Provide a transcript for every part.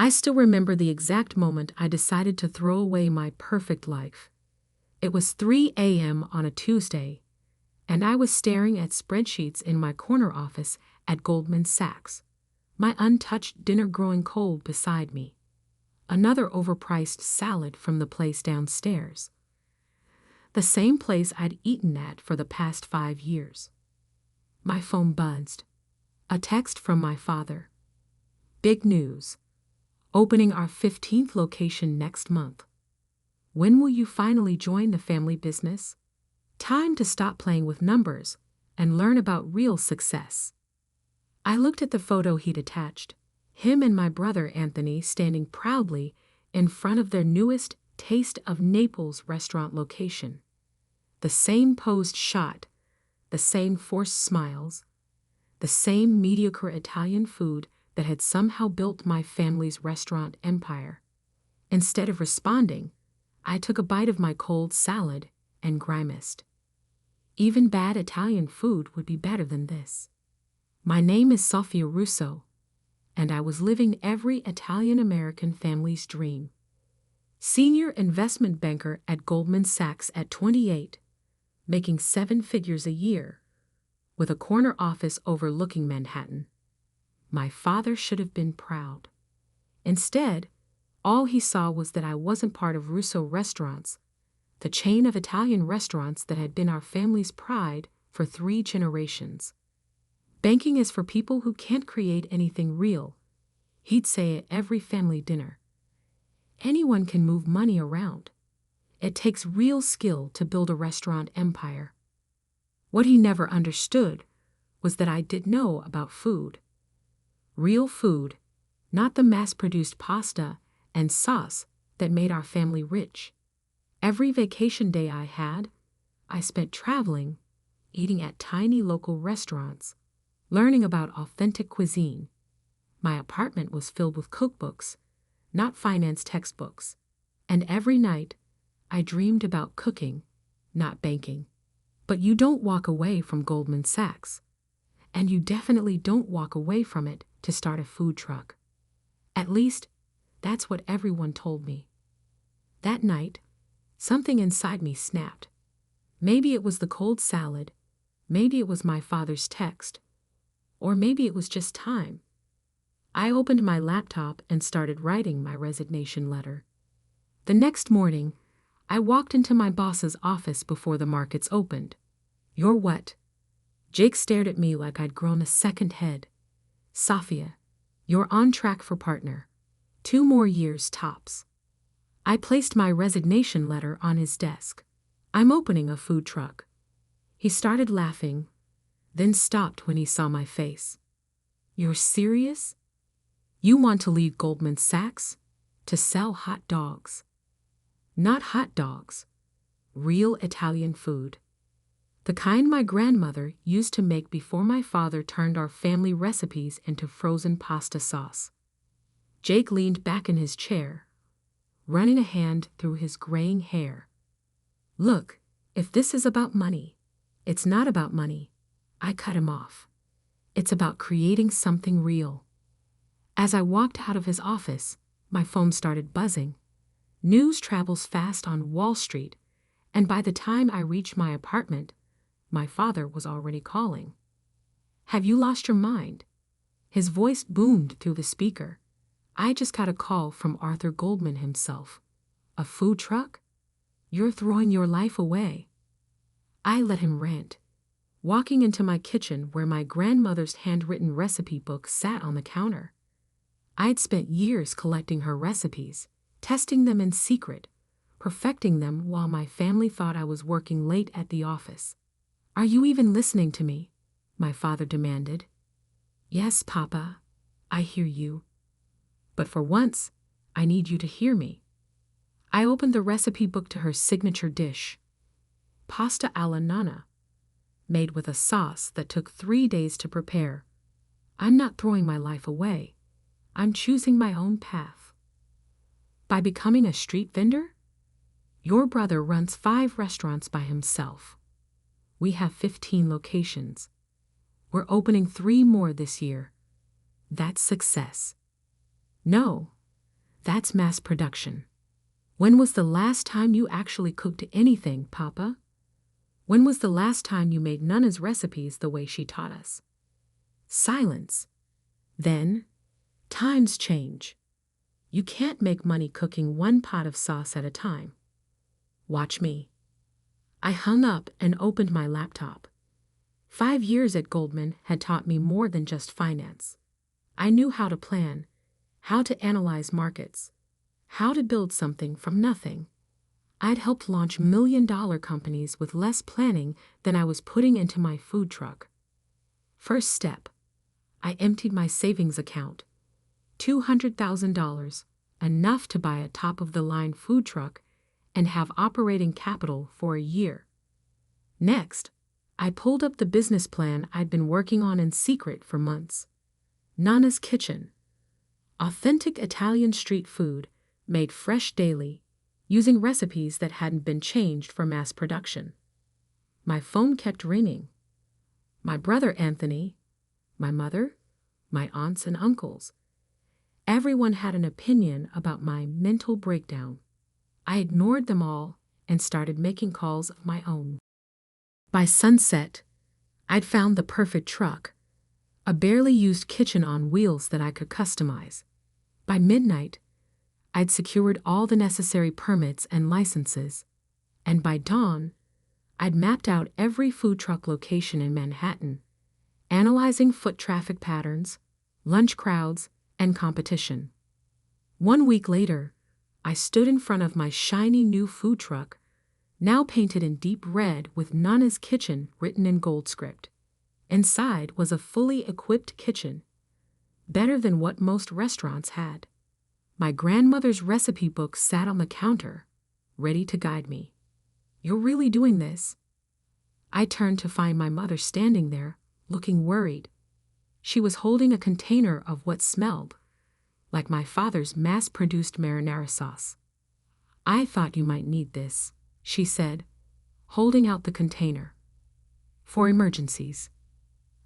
I still remember the exact moment I decided to throw away my perfect life. It was 3 a.m. on a Tuesday, and I was staring at spreadsheets in my corner office at Goldman Sachs, my untouched dinner growing cold beside me. Another overpriced salad from the place downstairs. The same place I'd eaten at for the past 5 years. My phone buzzed. A text from my father. Big news. Opening our 15th location next month. When will you finally join the family business? Time to stop playing with numbers and learn about real success. I looked at the photo he'd attached, him and my brother Anthony standing proudly in front of their newest Taste of Naples restaurant location. The same posed shot, the same forced smiles, the same mediocre Italian food that had somehow built my family's restaurant empire. Instead of responding, I took a bite of my cold salad and grimaced. Even bad Italian food would be better than this. My name is Sofia Russo, and I was living every Italian-American family's dream. Senior investment banker at Goldman Sachs at 28, making 7 figures a year, with a corner office overlooking Manhattan. My father should have been proud. Instead, all he saw was that I wasn't part of Russo Restaurants, the chain of Italian restaurants that had been our family's pride for 3 generations. Banking is for people who can't create anything real, he'd say at every family dinner. Anyone can move money around. It takes real skill to build a restaurant empire. What he never understood was that I did know about food. Real food, not the mass-produced pasta and sauce that made our family rich. Every vacation day I had, I spent traveling, eating at tiny local restaurants, learning about authentic cuisine. My apartment was filled with cookbooks, not finance textbooks, and every night I dreamed about cooking, not banking. But you don't walk away from Goldman Sachs, and you definitely don't walk away from it to start a food truck. At least, that's what everyone told me. That night, something inside me snapped. Maybe it was the cold salad, maybe it was my father's text, or maybe it was just time. I opened my laptop and started writing my resignation letter. The next morning, I walked into my boss's office before the markets opened. "You're what?" Jake stared at me like I'd grown a second head. "Sofia, you're on track for partner. 2 more years tops." I placed my resignation letter on his desk. "I'm opening a food truck." He started laughing, then stopped when he saw my face. "You're serious? You want to leave Goldman Sachs to sell hot dogs?" Not hot dogs, real Italian food. The kind my grandmother used to make before my father turned our family recipes into frozen pasta sauce. Jake leaned back in his chair, running a hand through his graying hair. "Look, if this is about money, it's not about money." I cut him off. "It's about creating something real." As I walked out of his office, my phone started buzzing. News travels fast on Wall Street, and by the time I reached my apartment, my father was already calling. "Have you lost your mind?" His voice boomed through the speaker. "I just got a call from Arthur Goldman himself. A food truck? You're throwing your life away." I let him rant, walking into my kitchen where my grandmother's handwritten recipe book sat on the counter. I'd spent years collecting her recipes, testing them in secret, perfecting them while my family thought I was working late at the office. "Are you even listening to me?" my father demanded. "Yes, Papa, I hear you. But for once, I need you to hear me." I opened the recipe book to her signature dish, pasta alla nonna, made with a sauce that took 3 days to prepare. I'm not throwing my life away. I'm choosing my own path. By becoming a street vendor? Your brother runs 5 restaurants by himself. We have 15 locations. We're opening 3 more this year. That's success. No, That's mass production. When was the last time you actually cooked anything, Papa? When was the last time you made Nana's recipes the way she taught us? Silence. Then, times change. You can't make money cooking one pot of sauce at a time. Watch me. I hung up and opened my laptop. 5 years at Goldman had taught me more than just finance. I knew how to plan, how to analyze markets, how to build something from nothing. I'd helped launch million-dollar companies with less planning than I was putting into my food truck. First step, I emptied my savings account. $200,000, enough to buy a top-of-the-line food truck and have operating capital for a year. Next, I pulled up the business plan I'd been working on in secret for months. Nana's Kitchen. Authentic Italian street food, made fresh daily, using recipes that hadn't been changed for mass production. My phone kept ringing. My brother Anthony, my mother, my aunts and uncles. Everyone had an opinion about my mental breakdown. I ignored them all and started making calls of my own. By sunset, I'd found the perfect truck, a barely used kitchen on wheels that I could customize. By midnight, I'd secured all the necessary permits and licenses, and by dawn, I'd mapped out every food truck location in Manhattan, analyzing foot traffic patterns, lunch crowds, and competition. 1 week later, I stood in front of my shiny new food truck, now painted in deep red with Nana's Kitchen written in gold script. Inside was a fully equipped kitchen, better than what most restaurants had. My grandmother's recipe book sat on the counter, ready to guide me. "You're really doing this?" I turned to find my mother standing there, looking worried. She was holding a container of what smelled like my father's mass-produced marinara sauce. "I thought you might need this," she said, holding out the container. "For emergencies."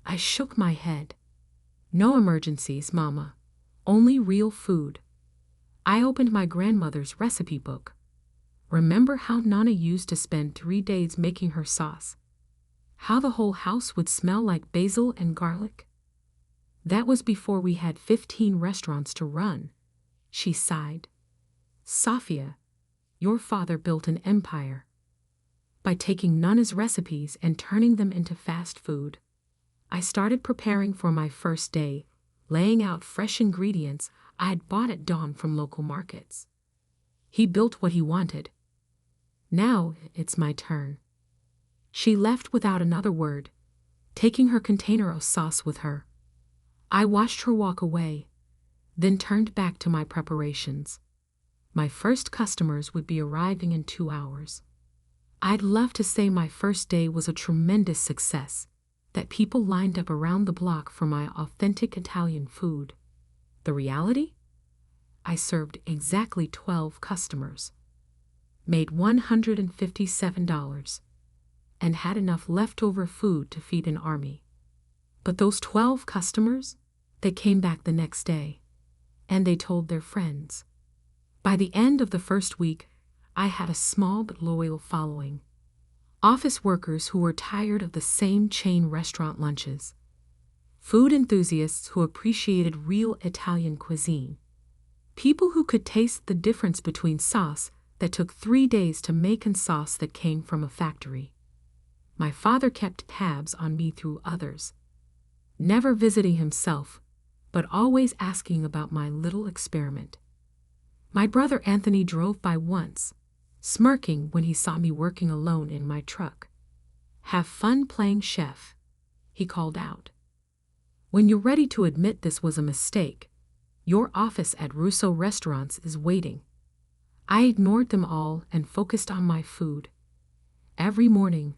I shook my head. "No emergencies, Mama. Only real food." I opened my grandmother's recipe book. Remember how Nana used to spend 3 days making her sauce? How the whole house would smell like basil and garlic? That was before we had 15 restaurants to run. She sighed. "Safia, your father built an empire by taking Nana's recipes and turning them into fast food." I started preparing for my first day, laying out fresh ingredients I had bought at dawn from local markets. He built what he wanted. Now it's my turn. She left without another word, taking her container of sauce with her. I watched her walk away, then turned back to my preparations. My first customers would be arriving in 2 hours. I'd love to say my first day was a tremendous success, that people lined up around the block for my authentic Italian food. The reality? I served exactly 12 customers, made $157, and had enough leftover food to feed an army. But those 12 customers, they came back the next day, and they told their friends. By the end of the first week, I had a small but loyal following. Office workers who were tired of the same chain restaurant lunches. Food enthusiasts who appreciated real Italian cuisine. People who could taste the difference between sauce that took 3 days to make and sauce that came from a factory. My father kept tabs on me through others, never visiting himself, but always asking about my little experiment. My brother Anthony drove by once, smirking when he saw me working alone in my truck. "Have fun playing chef," he called out. "When you're ready to admit this was a mistake, your office at Russo Restaurants is waiting." I ignored them all and focused on my food. Every morning,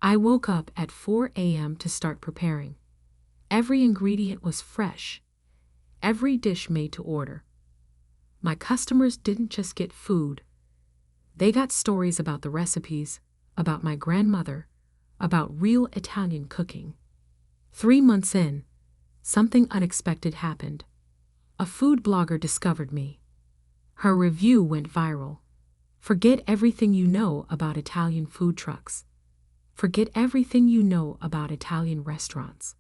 I woke up at 4 a.m. to start preparing. Every ingredient was fresh, every dish made to order. My customers didn't just get food. They got stories about the recipes, about my grandmother, about real Italian cooking. 3 months in, something unexpected happened. A food blogger discovered me. Her review went viral. Forget everything you know about Italian food trucks. Forget everything you know about Italian restaurants.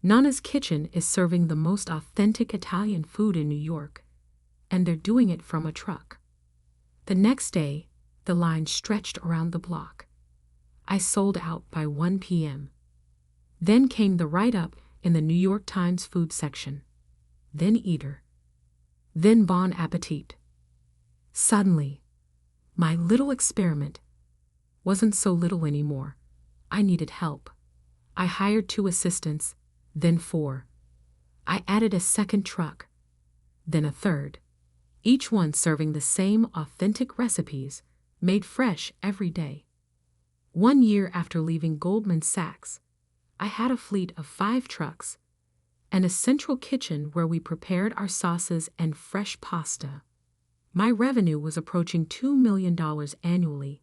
Nana's Kitchen is serving the most authentic Italian food in New York, and they're doing it from a truck. The next day, the line stretched around the block. I sold out by 1 p.m. Then came the write-up in the New York Times food section. Then Eater. Then Bon Appetit. Suddenly, my little experiment wasn't so little anymore. I needed help. I hired 2 assistants, then 4. I added a second truck, then a third, each one serving the same authentic recipes, made fresh every day. 1 year after leaving Goldman Sachs, I had a fleet of 5 trucks and a central kitchen where we prepared our sauces and fresh pasta. My revenue was approaching $2 million annually,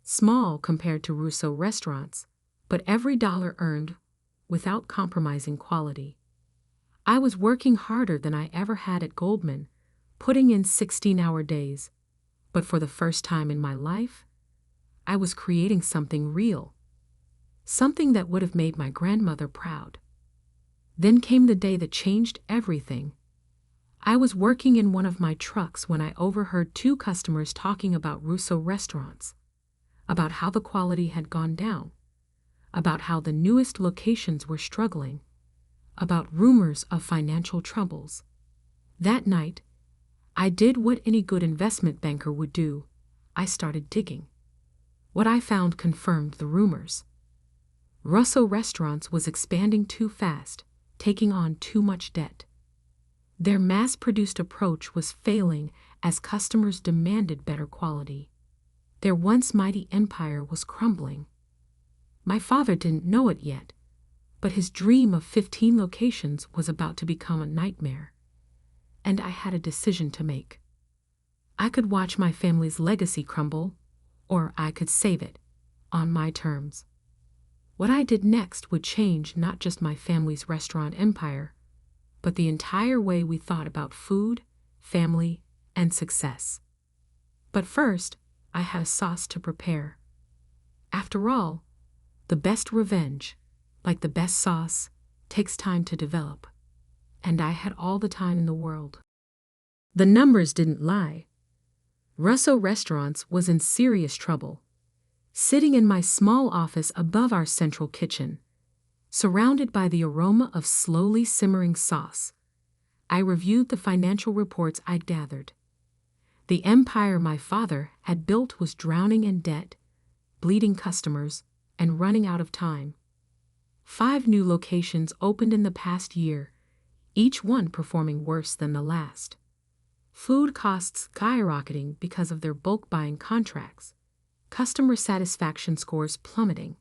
small compared to Russo restaurants, but every dollar earned without compromising quality. I was working harder than I ever had at Goldman, putting in 16-hour days, but for the first time in my life, I was creating something real, something that would have made my grandmother proud. Then came the day that changed everything. I was working in one of my trucks when I overheard 2 customers talking about Russo restaurants, about how the quality had gone down, about how the newest locations were struggling, about rumors of financial troubles. That night, I did what any good investment banker would do. I started digging. What I found confirmed the rumors. Russo Restaurants was expanding too fast, taking on too much debt. Their mass-produced approach was failing as customers demanded better quality. Their once mighty empire was crumbling. My father didn't know it yet, but his dream of 15 locations was about to become a nightmare. And I had a decision to make. I could watch my family's legacy crumble, or I could save it, on my terms. What I did next would change not just my family's restaurant empire, but the entire way we thought about food, family, and success. But first, I had a sauce to prepare. After all, the best revenge, like the best sauce, takes time to develop. And I had all the time in the world. The numbers didn't lie. Russo Restaurants was in serious trouble. Sitting in my small office above our central kitchen, surrounded by the aroma of slowly simmering sauce, I reviewed the financial reports I'd gathered. The empire my father had built was drowning in debt, bleeding customers, and running out of time. 5 new locations opened in the past year, each one performing worse than the last. Food costs skyrocketing because of their bulk buying contracts, customer satisfaction scores plummeting,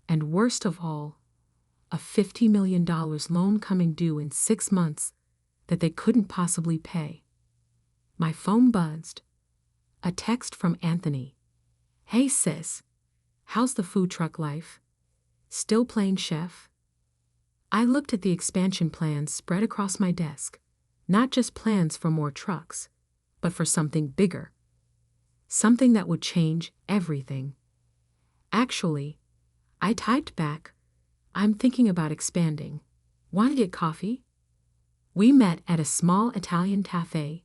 and worst of all, a $50 million loan coming due in 6 months that they couldn't possibly pay. My phone buzzed. A text from Anthony. "Hey sis, how's the food truck life? Still playing chef?" I looked at the expansion plans spread across my desk, not just plans for more trucks, but for something bigger. Something that would change everything. Actually, I typed back, "I'm thinking about expanding. Want to get coffee?" We met at a small Italian cafe,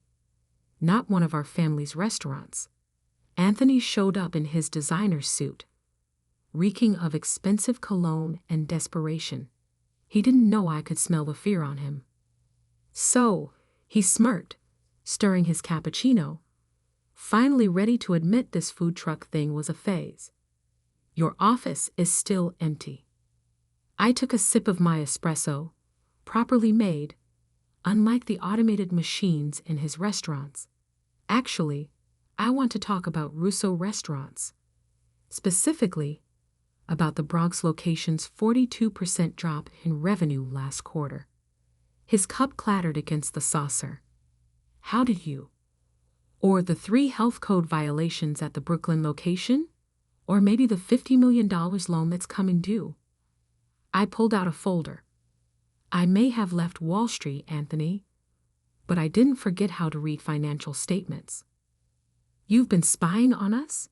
not one of our family's restaurants. Anthony showed up in his designer suit, reeking of expensive cologne and desperation. He didn't know I could smell the fear on him. So, he smirked, stirring his cappuccino, finally ready to admit this food truck thing was a phase. "Your office is still empty." I took a sip of my espresso, properly made, unlike the automated machines in his restaurants. Actually, I want to talk about Russo Restaurants, specifically about the Bronx location's 42% drop in revenue last quarter. His cup clattered against the saucer. "How did you?" Or the 3 health code violations at the Brooklyn location? Or maybe the $50 million loan that's coming due? I pulled out a folder. "I may have left Wall Street, Anthony, but I didn't forget how to read financial statements. You've been spying on us?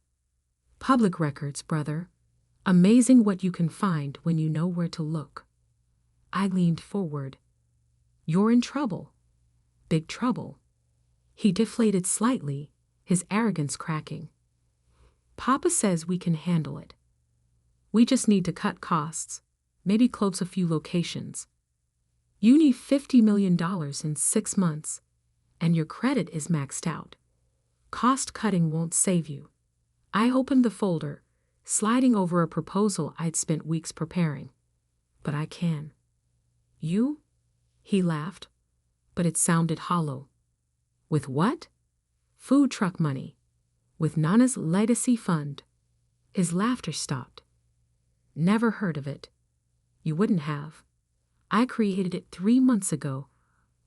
Public records, brother. Amazing what you can find when you know where to look. I leaned forward. You're in trouble. Big trouble. He deflated slightly, his arrogance cracking. Papa says we can handle it. We just need to cut costs, maybe close a few locations. You need $50 million in 6 months, and your credit is maxed out. Cost cutting won't save you. I opened the folder, sliding over a proposal I'd spent weeks preparing. But I can. You? He laughed, but it sounded hollow. With what? Food truck money. With Nana's legacy fund. His laughter stopped. Never heard of it. You wouldn't have. I created it 3 months ago,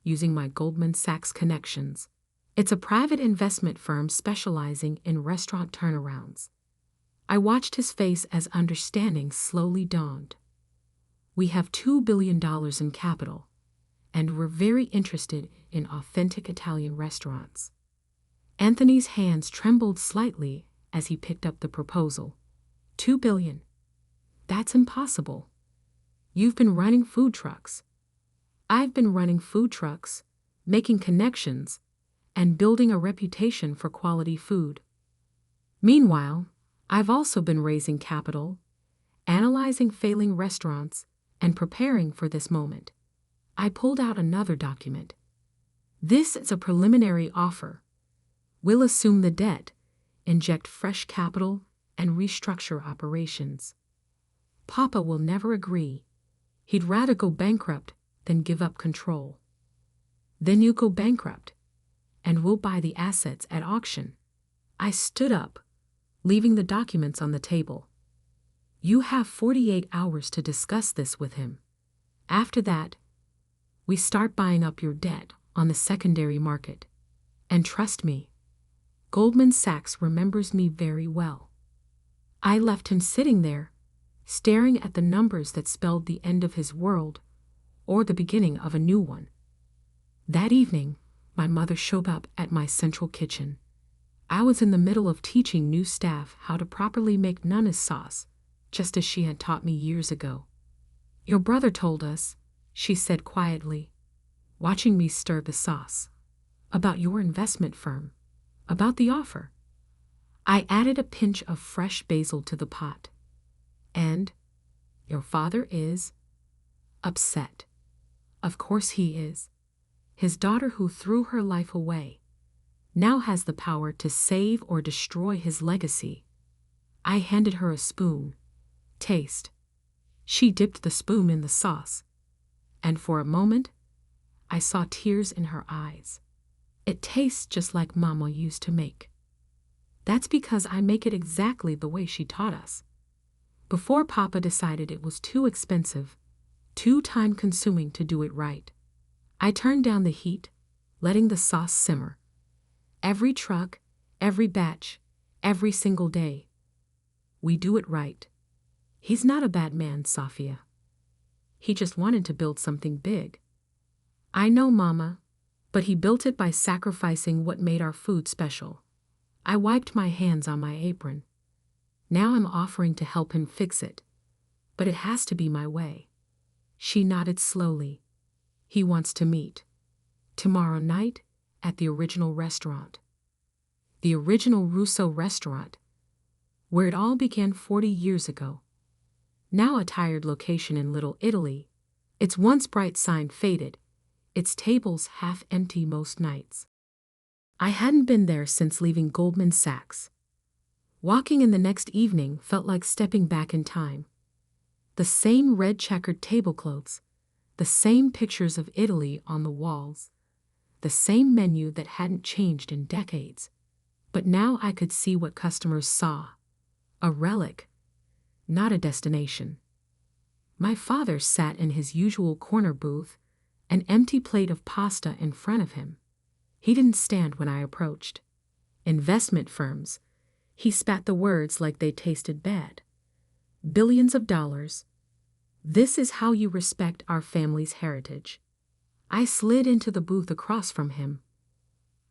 using my Goldman Sachs connections. It's a private investment firm specializing in restaurant turnarounds. I watched his face as understanding slowly dawned. We have $2 billion in capital, and we're very interested in authentic Italian restaurants. Anthony's hands trembled slightly as he picked up the proposal. $2 billion. That's impossible. You've been running food trucks. I've been running food trucks, making connections, and building a reputation for quality food. Meanwhile, I've also been raising capital, analyzing failing restaurants, and preparing for this moment. I pulled out another document. This is a preliminary offer. We'll assume the debt, inject fresh capital, and restructure operations. Papa will never agree. He'd rather go bankrupt than give up control. Then you go bankrupt, and we'll buy the assets at auction. I stood up, leaving the documents on the table. You have 48 hours to discuss this with him. After that, we start buying up your debt on the secondary market. And trust me, Goldman Sachs remembers me very well. I left him sitting there, staring at the numbers that spelled the end of his world, or the beginning of a new one. That evening, my mother showed up at my central kitchen. I was in the middle of teaching new staff how to properly make Nana's sauce, just as she had taught me years ago. Your brother told us, she said quietly, watching me stir the sauce, about your investment firm, about the offer. I added a pinch of fresh basil to the pot. And your father is upset. Of course he is. His daughter who threw her life away now has the power to save or destroy his legacy. I handed her a spoon. Taste. She dipped the spoon in the sauce, and for a moment, I saw tears in her eyes. It tastes just like Mama used to make. That's because I make it exactly the way she taught us. Before Papa decided it was too expensive, too time-consuming to do it right, I turned down the heat, letting the sauce simmer. Every truck, every batch, every single day. We do it right. He's not a bad man, Sofia. He just wanted to build something big. I know, Mama, but he built it by sacrificing what made our food special. I wiped my hands on my apron. Now I'm offering to help him fix it. But it has to be my way. She nodded slowly. He wants to meet. Tomorrow night at the original restaurant. The original Russo restaurant, where it all began 40 years ago. Now a tired location in Little Italy, its once bright sign faded, its tables half empty most nights. I hadn't been there since leaving Goldman Sachs. Walking in the next evening felt like stepping back in time. The same red checkered tablecloths, the same pictures of Italy on the walls, the same menu that hadn't changed in decades. But now I could see what customers saw. A relic, not a destination. My father sat in his usual corner booth, an empty plate of pasta in front of him. He didn't stand when I approached. Investment firms. He spat the words like they tasted bad. Billions of dollars. This is how you respect our family's heritage. I slid into the booth across from him.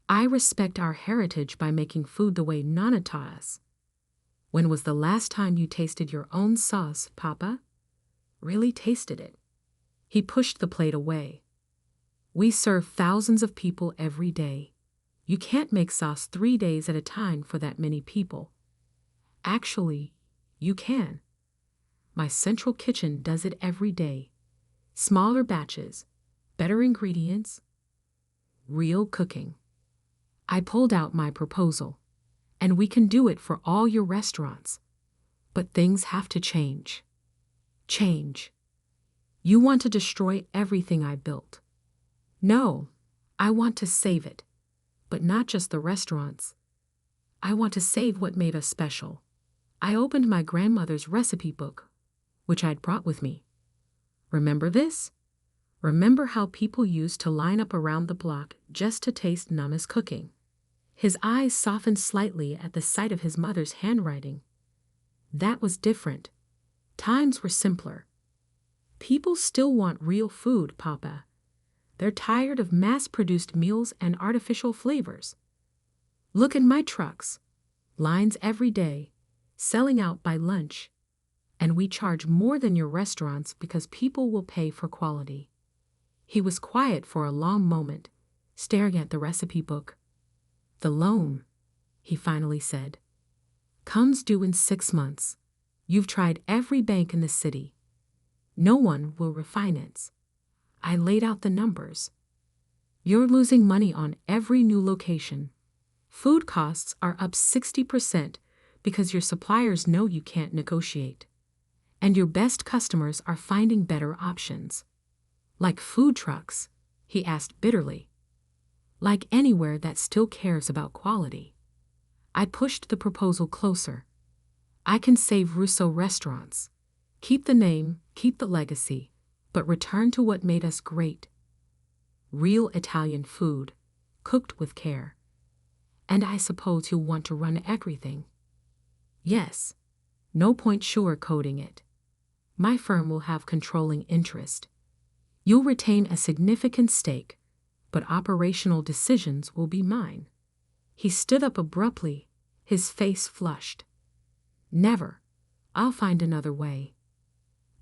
I respect our heritage by making food the way Nana taught us. When was the last time you tasted your own sauce, Papa? Really tasted it. He pushed the plate away. We serve thousands of people every day. You can't make sauce 3 days at a time for that many people. Actually, you can. My central kitchen does it every day. Smaller batches, better ingredients, real cooking. I pulled out my proposal, and we can do it for all your restaurants. But things have to change. Change. You want to destroy everything I built. No, I want to save it, but not just the restaurants. I want to save what made us special. I opened my grandmother's recipe book, which I'd brought with me. Remember this? Remember how people used to line up around the block just to taste Nama's cooking? His eyes softened slightly at the sight of his mother's handwriting. That was different. Times were simpler. People still want real food, Papa. They're tired of mass-produced meals and artificial flavors. Look at my trucks. Lines every day, selling out by lunch. And we charge more than your restaurants because people will pay for quality. He was quiet for a long moment, staring at the recipe book. The loan, he finally said, comes due in 6 months. You've tried every bank in the city. No one will refinance. I laid out the numbers. You're losing money on every new location. Food costs are up 60% because your suppliers know you can't negotiate. And your best customers are finding better options. Like food trucks, he asked bitterly. Like anywhere that still cares about quality. I pushed the proposal closer. I can save Russo restaurants. Keep the name, keep the legacy, but return to what made us great. Real Italian food, cooked with care. And I suppose you'll want to run everything. Yes. No point sugarcoating it. My firm will have controlling interest. You'll retain a significant stake, but operational decisions will be mine. He stood up abruptly, his face flushed. Never. I'll find another way.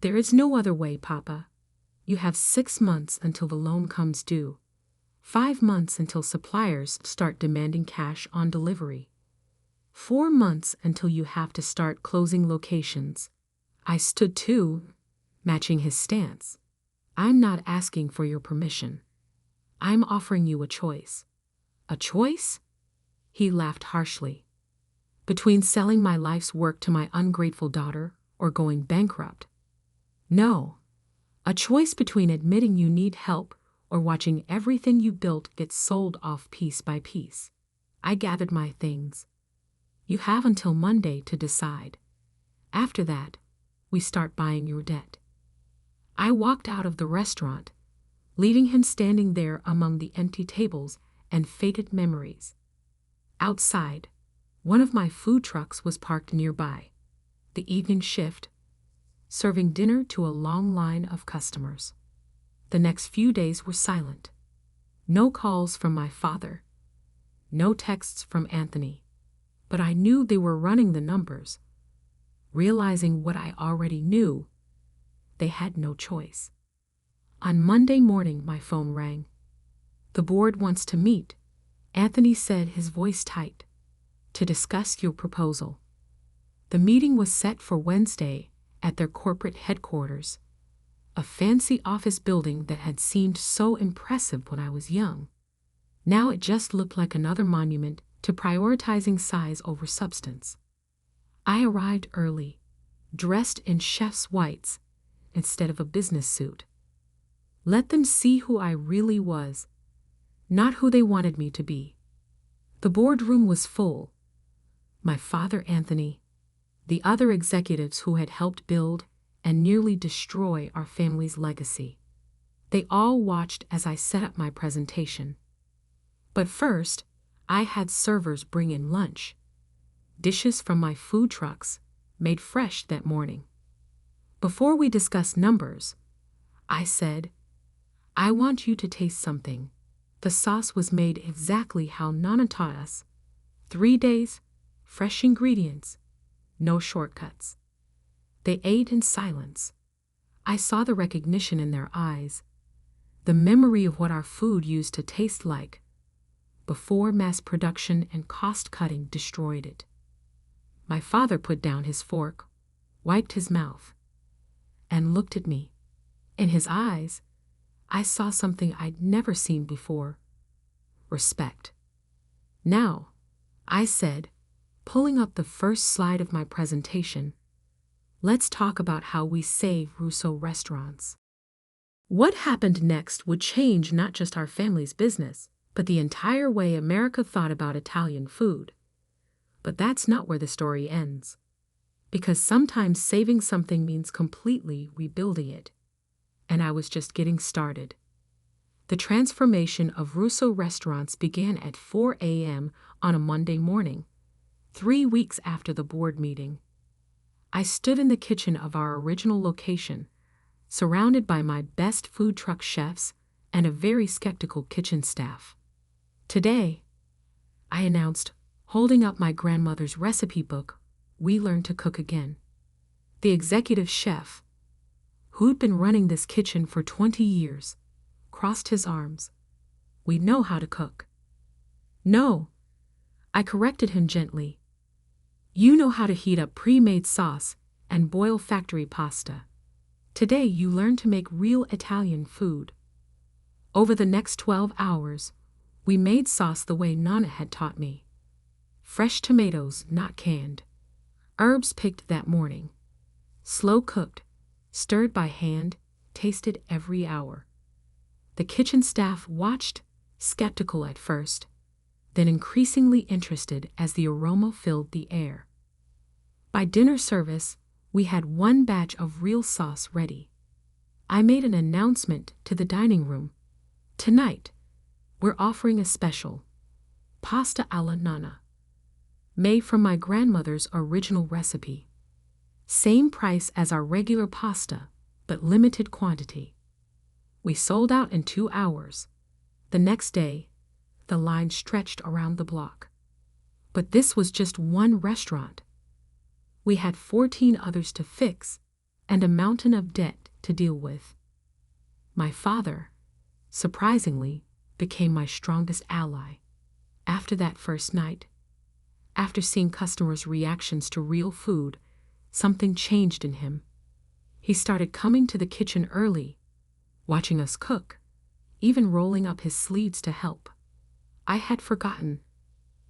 There is no other way, Papa. You have 6 months until the loan comes due. 5 months until suppliers start demanding cash on delivery. 4 months until you have to start closing locations. I stood too, matching his stance. I'm not asking for your permission. I'm offering you a choice. A choice? He laughed harshly. Between selling my life's work to my ungrateful daughter or going bankrupt. No. A choice between admitting you need help or watching everything you built get sold off piece by piece. I gathered my things. You have until Monday to decide. After that, we start buying your debt. I walked out of the restaurant, leaving him standing there among the empty tables and faded memories. Outside, one of my food trucks was parked nearby, the evening shift, serving dinner to a long line of customers. The next few days were silent. No calls from my father. No texts from Anthony. But I knew they were running the numbers. Realizing what I already knew, they had no choice. On Monday morning, my phone rang. The board wants to meet, Anthony said, his voice tight, to discuss your proposal. The meeting was set for Wednesday at their corporate headquarters, a fancy office building that had seemed so impressive when I was young. Now it just looked like another monument to prioritizing size over substance. I arrived early, dressed in chef's whites instead of a business suit. Let them see who I really was, not who they wanted me to be. The boardroom was full. My father, Anthony, the other executives who had helped build and nearly destroy our family's legacy. They all watched as I set up my presentation. But first, I had servers bring in lunch, dishes from my food trucks, made fresh that morning. Before we discussed numbers, I said, I want you to taste something. The sauce was made exactly how Nana taught us. 3 days, fresh ingredients, no shortcuts. They ate in silence. I saw the recognition in their eyes, the memory of what our food used to taste like before mass production and cost-cutting destroyed it. My father put down his fork, wiped his mouth, and looked at me. In his eyes, I saw something I'd never seen before: respect. Now, I said, pulling up the first slide of my presentation, let's talk about how we save Russo restaurants. What happened next would change not just our family's business, but the entire way America thought about Italian food. But that's not where the story ends. Because sometimes saving something means completely rebuilding it. And I was just getting started. The transformation of Russo restaurants began at 4 a.m. on a Monday morning, 3 weeks after the board meeting. I stood in the kitchen of our original location, surrounded by my best food truck chefs and a very skeptical kitchen staff. Today, I announced, holding up my grandmother's recipe book, we learned to cook again. The executive chef, who'd been running this kitchen for 20 years, crossed his arms. We know how to cook. No, I corrected him gently. You know how to heat up pre-made sauce and boil factory pasta. Today you learn to make real Italian food. Over the next 12 hours, we made sauce the way Nana had taught me. Fresh tomatoes, not canned. Herbs picked that morning. Slow cooked, stirred by hand, tasted every hour. The kitchen staff watched, skeptical at first, then increasingly interested as the aroma filled the air. By dinner service, we had 1 batch of real sauce ready. I made an announcement to the dining room. Tonight, we're offering a special, pasta alla nonna, made from my grandmother's original recipe. Same price as our regular pasta, but limited quantity. We sold out in 2 hours. The next day, the line stretched around the block. But this was just one restaurant. We had 14 others to fix and a mountain of debt to deal with. My father, surprisingly, became my strongest ally. After that first night, after seeing customers' reactions to real food, something changed in him. He started coming to the kitchen early, watching us cook, even rolling up his sleeves to help. I had forgotten,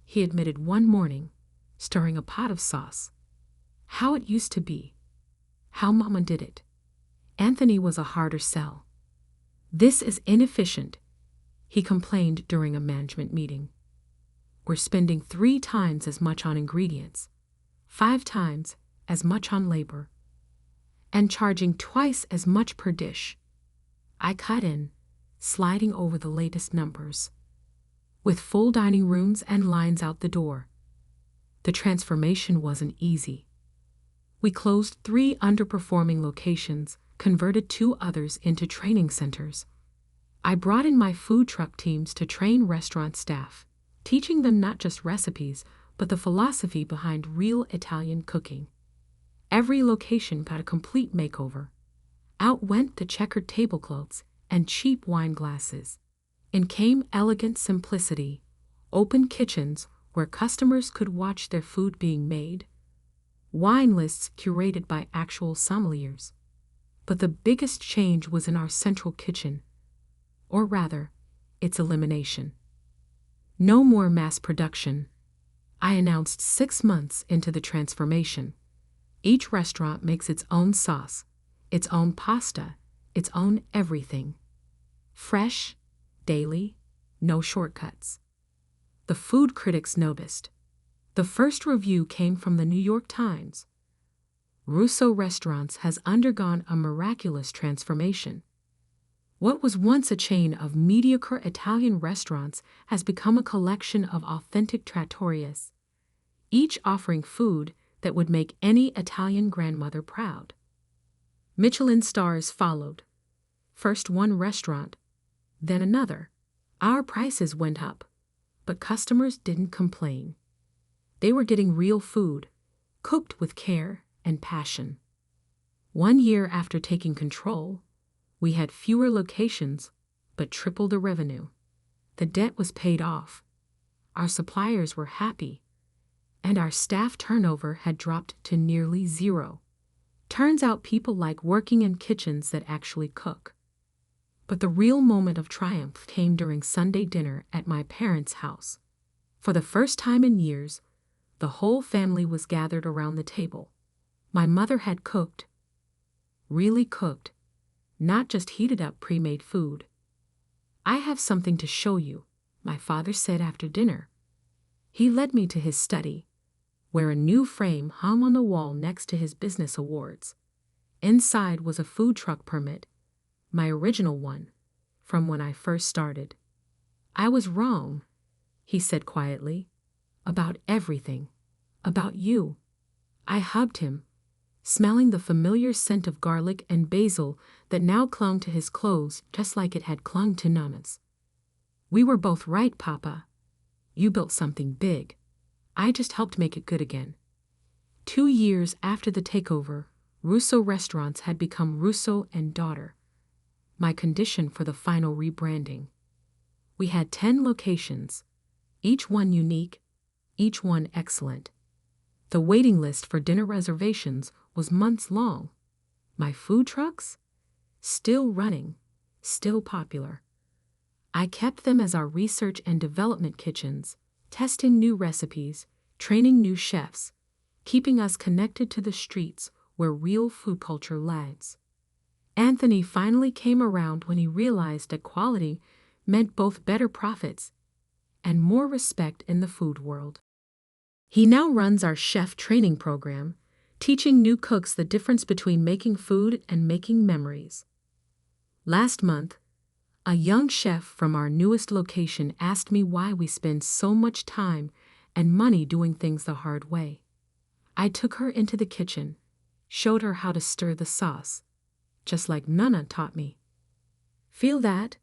he admitted one morning, stirring a pot of sauce, how it used to be, how Mama did it. Anthony was a harder sell. This is inefficient, he complained during a management meeting. We're spending 3 times as much on ingredients, 5 times as much on labor, and charging twice as much per dish. I cut in, sliding over the latest numbers. With full dining rooms and lines out the door. The transformation wasn't easy. We closed 3 underperforming locations, converted 2 others into training centers. I brought in my food truck teams to train restaurant staff, teaching them not just recipes, but the philosophy behind real Italian cooking. Every location got a complete makeover. Out went the checkered tablecloths and cheap wine glasses. In came elegant simplicity, open kitchens where customers could watch their food being made, wine lists curated by actual sommeliers. But the biggest change was in our central kitchen, or rather, its elimination. No more mass production, I announced 6 months into the transformation. Each restaurant makes its own sauce, its own pasta, its own everything. Fresh, daily, no shortcuts. The food critics noticed. The first review came from the New York Times. Russo Restaurants has undergone a miraculous transformation. What was once a chain of mediocre Italian restaurants has become a collection of authentic trattorias, each offering food that would make any Italian grandmother proud. Michelin stars followed. First one restaurant, then another. Our prices went up, but customers didn't complain. They were getting real food, cooked with care and passion. 1 year after taking control, we had fewer locations, but triple the revenue. The debt was paid off. Our suppliers were happy, and our staff turnover had dropped to nearly zero. Turns out people like working in kitchens that actually cook. But the real moment of triumph came during Sunday dinner at my parents' house. For the first time in years, the whole family was gathered around the table. My mother had cooked, really cooked, not just heated up pre-made food. "I have something to show you," my father said after dinner. He led me to his study, where a new frame hung on the wall next to his business awards. Inside was a food truck permit, my original one, from when I first started. "I was wrong," he said quietly, "about everything, about you." I hugged him, smelling the familiar scent of garlic and basil that now clung to his clothes just like it had clung to Nana's. "We were both right, Papa. You built something big. I just helped make it good again." 2 years after the takeover, Russo Restaurants had become Russo and Daughter, my condition for the final rebranding. We had 10 locations, each one unique, each one excellent. The waiting list for dinner reservations was months long. My food trucks? Still running, still popular. I kept them as our research and development kitchens, testing new recipes, training new chefs, keeping us connected to the streets where real food culture lags. Anthony finally came around when he realized that quality meant both better profits and more respect in the food world. He now runs our chef training program, teaching new cooks the difference between making food and making memories. Last month, a young chef from our newest location asked me why we spend so much time and money doing things the hard way. I took her into the kitchen, showed her how to stir the sauce, just like Nana taught me. "Feel that?"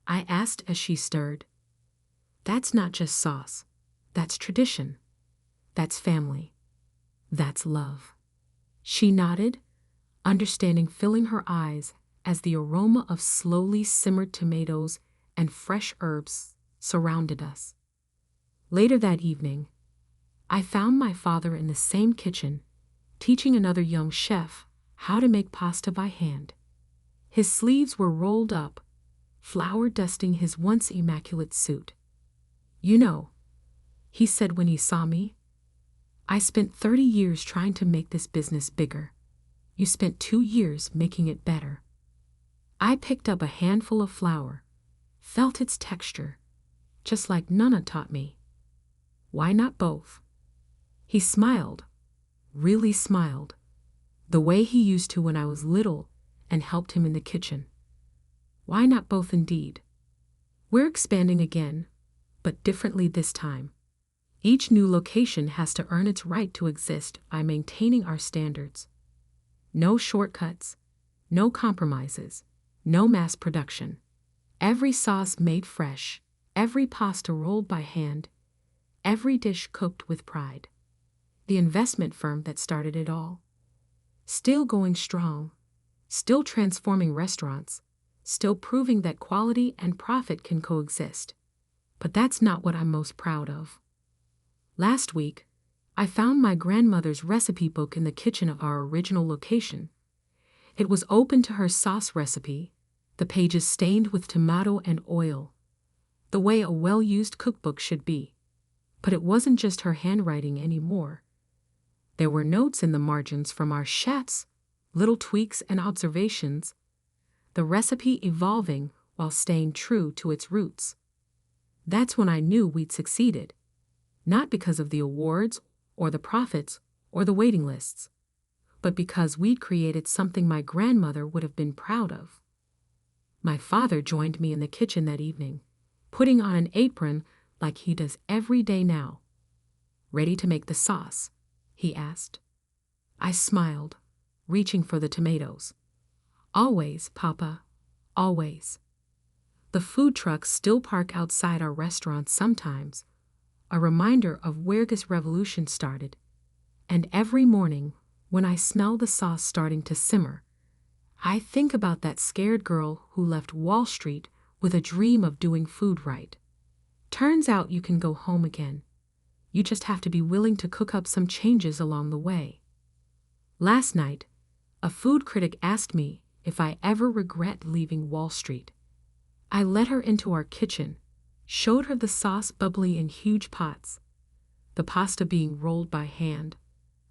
I asked as she stirred. "That's not just sauce. That's tradition. That's family. That's love." She nodded, understanding, filling her eyes as the aroma of slowly simmered tomatoes and fresh herbs surrounded us. Later that evening, I found my father in the same kitchen, teaching another young chef how to make pasta by hand. His sleeves were rolled up, flour dusting his once immaculate suit. "You know," he said when he saw me, "I spent 30 years trying to make this business bigger. You spent 2 years making it better." I picked up a handful of flour, felt its texture, just like Nana taught me. "Why not both?" He smiled, really smiled, the way he used to when I was little and helped him in the kitchen. Why not both indeed? We're expanding again, but differently this time. Each new location has to earn its right to exist by maintaining our standards. No shortcuts, no compromises, no mass production. Every sauce made fresh, every pasta rolled by hand, every dish cooked with pride. The investment firm that started it all, still going strong, still transforming restaurants, still proving that quality and profit can coexist. But that's not what I'm most proud of. Last week, I found my grandmother's recipe book in the kitchen of our original location. It was open to her sauce recipe, the pages stained with tomato and oil, the way a well-used cookbook should be. But it wasn't just her handwriting anymore. There were notes in the margins from our chefs, little tweaks and observations, the recipe evolving while staying true to its roots. That's when I knew we'd succeeded, not because of the awards or the profits or the waiting lists, but because we'd created something my grandmother would have been proud of. My father joined me in the kitchen that evening, putting on an apron like he does every day now. "Ready to make the sauce?" he asked. I smiled, reaching for the tomatoes. "Always, Papa, always." The food trucks still park outside our restaurants sometimes, a reminder of where this revolution started. And every morning, when I smell the sauce starting to simmer, I think about that scared girl who left Wall Street with a dream of doing food right. Turns out you can go home again. You just have to be willing to cook up some changes along the way. Last night, a food critic asked me if I ever regret leaving Wall Street. I led her into our kitchen, showed her the sauce bubbling in huge pots, the pasta being rolled by hand,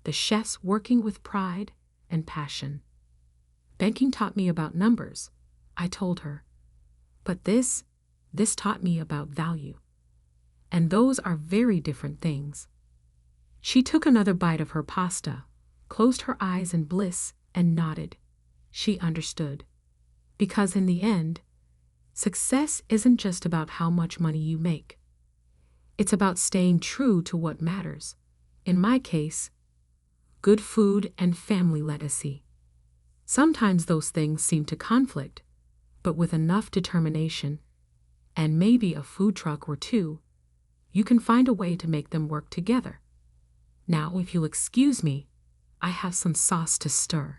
the chefs working with pride and passion. Banking taught me about numbers, I told her. But this taught me about value. And those are very different things. She took another bite of her pasta, closed her eyes in bliss, and nodded. She understood. Because in the end, success isn't just about how much money you make. It's about staying true to what matters. In my case, good food and family legacy. Sometimes those things seem to conflict, but with enough determination, and maybe a food truck or two, you can find a way to make them work together. Now, if you'll excuse me, I have some sauce to stir.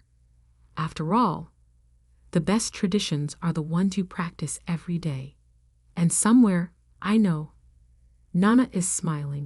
After all, the best traditions are the ones you practice every day. And somewhere, I know, Nana is smiling.